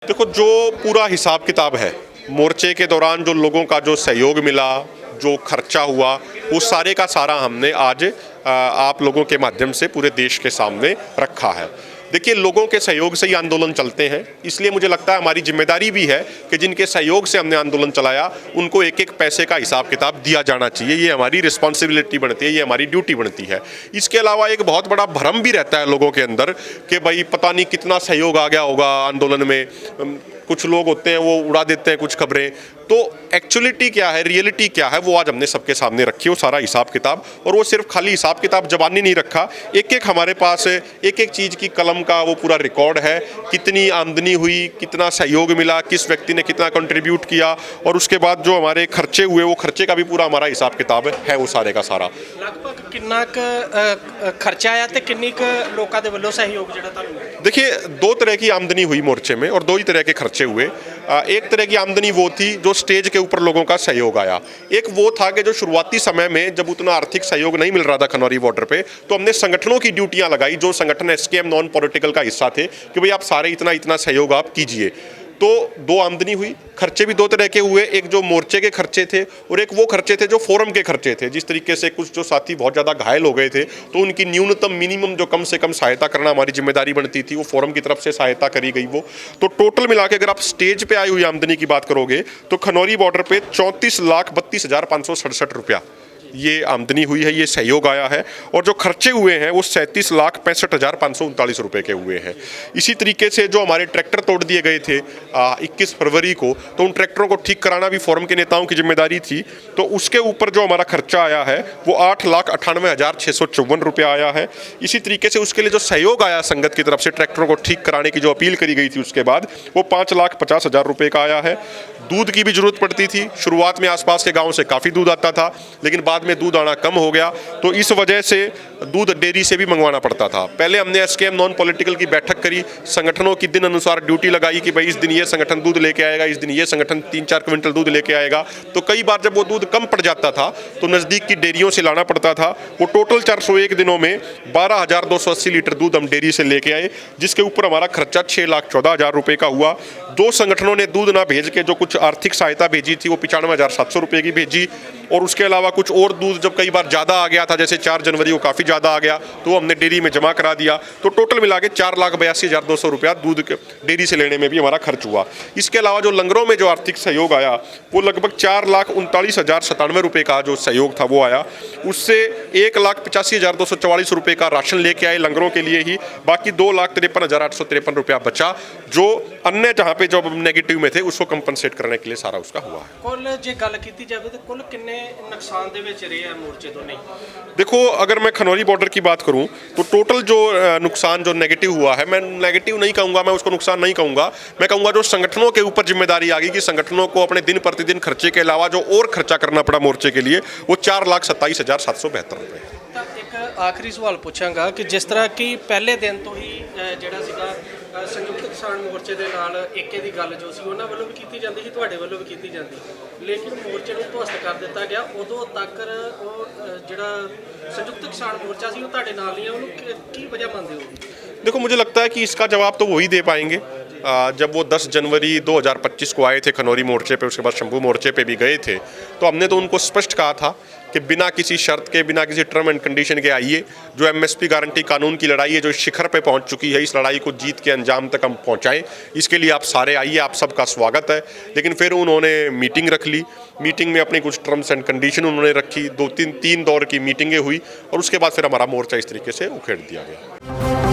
देखो, जो पूरा हिसाब किताब है मोर्चे के दौरान, जो लोगों का जो सहयोग मिला, जो खर्चा हुआ, वो सारे का सारा हमने आज आप लोगों के माध्यम से पूरे देश के सामने रखा है। देखिए, लोगों के सहयोग से ही आंदोलन चलते हैं, इसलिए मुझे लगता है हमारी जिम्मेदारी भी है कि जिनके सहयोग से हमने आंदोलन चलाया उनको एक एक पैसे का हिसाब किताब दिया जाना चाहिए। ये हमारी रिस्पॉन्सिबिलिटी बनती है, ये हमारी ड्यूटी बनती है। इसके अलावा एक बहुत बड़ा भ्रम भी रहता है लोगों के अंदर कि भाई पता नहीं कितना सहयोग आ गया होगा आंदोलन में। कुछ लोग होते हैं वो उड़ा देते हैं कुछ खबरें। तो एक्चुअलिटी क्या है, रियलिटी क्या है, वो आज हमने सबके सामने रखी है, वो सारा हिसाब किताब। और वो सिर्फ खाली हिसाब किताब जबानी नहीं रखा, एक एक हमारे पास एक एक चीज़ की कलम का वो पूरा रिकॉर्ड है। कितनी आमदनी हुई, कितना सहयोग मिला, किस व्यक्ति ने कितना कंट्रीब्यूट किया, और उसके बाद जो हमारे खर्चे हुए वो खर्चे का भी पूरा हमारा हिसाब किताब है वो सारे का सारा। लगभग कितना खर्चा आया ते किन्नी लोगों के वल्लों सहयोग जिहड़ा तुहानूं मिला? देखिए, दो तरह की आमदनी हुई मोर्चे में और दो ही तरह के खर्चे हुए। एक तरह की आमदनी वो थी जो स्टेज के ऊपर लोगों का सहयोग आया। एक वो था कि जो शुरुआती समय में जब उतना आर्थिक सहयोग नहीं मिल रहा था खनौरी बॉर्डर पे, तो हमने संगठनों की ड्यूटियां लगाई, जो संगठन एसकेएम नॉन पॉलिटिकल का हिस्सा थे, कि भाई आप सारे इतना इतना सहयोग आप कीजिए। तो दो आमदनी हुई। खर्चे भी दो तरह के हुए, एक जो मोर्चे के खर्चे थे और एक वो खर्चे थे जो फोरम के खर्चे थे। जिस तरीके से कुछ जो साथी बहुत ज़्यादा घायल हो गए थे, तो उनकी न्यूनतम मिनिमम जो कम से कम सहायता करना हमारी जिम्मेदारी बनती थी, वो फोरम की तरफ से सहायता करी गई वो। तो टोटल मिला के अगर आप स्टेज पे आई हुई आमदनी की बात करोगे तो खनौरी बॉर्डर पे 34,32,567 रुपया ये आमदनी हुई है, ये सहयोग आया है। और जो खर्चे हुए हैं वो 37,65,539 रुपये के हुए हैं। इसी तरीके से जो हमारे ट्रैक्टर तोड़ दिए गए थे 21 फरवरी को, तो उन ट्रैक्टरों को ठीक कराना भी फोरम के नेताओं की जिम्मेदारी थी। तो उसके ऊपर जो हमारा खर्चा आया है वो 8,98,654 रुपया आया है। इसी तरीके से उसके लिए जो सहयोग आया संगत की तरफ से ट्रैक्टरों को ठीक कराने की जो अपील करी गई थी उसके बाद, वो 5,50,000 रुपये का आया है। दूध की भी जरूरत पड़ती थी। शुरुआत में आसपास के गाँव से काफ़ी दूध आता था, लेकिन बाद में दूध आना कम हो गया, तो इस वजह से दूध डेयरी से भी मंगवाना पड़ता था। पहले हमने एसकेएम नॉन पॉलिटिकल की बैठक करी, संगठनों की दिन अनुसार ड्यूटी लगाई कि भाई इस दिन ये संगठन दूध लेके आएगा, इस दिन ये संगठन 3-4 क्विंटल दूध लेके आएगा। तो कई बार जब वो दूध कम पड़ जाता था तो नज़दीक की डेयरियों से लाना पड़ता था। वो टोटल 401 दिनों में 12,280 लीटर दूध हम डेयरी से लेके आए, जिसके ऊपर हमारा खर्चा 6,14,000 रुपये का हुआ। दो संगठनों ने दूध ना भेज के जो कुछ आर्थिक सहायता भेजी थी वो 95,700 रुपये की भेजी। और उसके अलावा कुछ और दूध जब कई बार ज़्यादा आ गया था, जैसे 4 जनवरी को काफ़ी ज़्यादा आ गया, तो हमने डेयरी में जमा करा दिया। तो टोटल मिला के 4,82,200 रुपया दूध डेयरी से लेने में भी हमारा खर्च हुआ। इसके अलावा जो लंगरों में जो आर्थिक सहयोग आया वो लगभग 4,39,097 रुपये का जो सहयोग था वो आया। उससे 1,85,244 रुपये का राशन लेके आए लंगरों के लिए ही। बाकी 2,53,853 रुपया बचा, जो अन्य जहाँ पे जो नेगेटिव में थे उसको कंपनसेट करने के लिए सारा उसका हुआ है। कुल जे गल कीती जावे तो कुल किन्ने नुकसान दे विच रहे हैं मोर्चे तो नहीं? देखो, अगर मैं खनौरी बॉर्डर की बात करूं तो टोटल जो नुकसान जो नेगेटिव हुआ है, मैं नेगेटिव नहीं कहूंगा, मैं उसको नुकसान नहीं कहूंगा, मैं कहूंगा जो संगठनों के ऊपर जिम्मेदारी आ गई कि संगठनों को अपने दिन प्रतिदिन खर्चे के अलावा जो और खर्चा करना पड़ा मोर्चे के लिए, वो 4,27,772 रुपये। ਤਾਂ ਇੱਕ ਆਖਰੀ ਸਵਾਲ ਪੁੱਛਾਂਗਾ ਕਿ ਜਿਸ ਤਰ੍ਹਾਂ ਕਿ ਪਹਿਲੇ ਦਿਨ ਤੋਂ ਹੀ ਜਿਹੜਾ ਸੀਗਾ ਸੰਯੁਕਤ ਕਿਸਾਨ ਮੋਰਚੇ ਦੇ ਨਾਲ ਏਕੇ ਦੀ ਗੱਲ ਜੋ ਸੀ ਉਹਨਾਂ ਵੱਲੋਂ ਵੀ ਕੀਤੀ ਜਾਂਦੀ ਸੀ, ਤੁਹਾਡੇ ਵੱਲੋਂ ਵੀ ਕੀਤੀ ਜਾਂਦੀ, ਲੇਕਿਨ ਮੋਰਚੇ ਨੂੰ ਧਵਸਤ ਕਰ ਦਿੱਤਾ ਗਿਆ। ਉਦੋਂ ਤੱਕ ਉਹ ਜਿਹੜਾ संयुक्त किसान मोर्चा सी वो ਤੁਹਾਡੇ ਨਾਲ ਨਹੀਂ ਹੈ, ਉਹਨੂੰ ਕੀ ਵਜ੍ਹਾ ਮੰਨਦੇ ਹੋ? देखो, मुझे लगता है कि इसका जवाब तो वही दे पाएंगे। जब वो 10 जनवरी 2025 को आए थे खनौरी मोर्चे पे, उसके बाद शंभू मोर्चे पे भी गए थे, तो हमने तो उनको स्पष्ट कहा था कि बिना किसी शर्त के, बिना किसी टर्म एंड कंडीशन के आइए। जो एमएसपी गारंटी कानून की लड़ाई है जो शिखर पे पहुंच चुकी है, इस लड़ाई को जीत के अंजाम तक हम पहुंचाएं, इसके लिए आप सारे आइए, आप सबका स्वागत है। लेकिन फिर उन्होंने मीटिंग रख ली। मीटिंग में अपनी कुछ टर्म्स एंड कंडीशन उन्होंने रखी, 2-3 दौर की मीटिंगें हुई और उसके बाद फिर हमारा मोर्चा इस तरीके से उखेड़ दिया गया।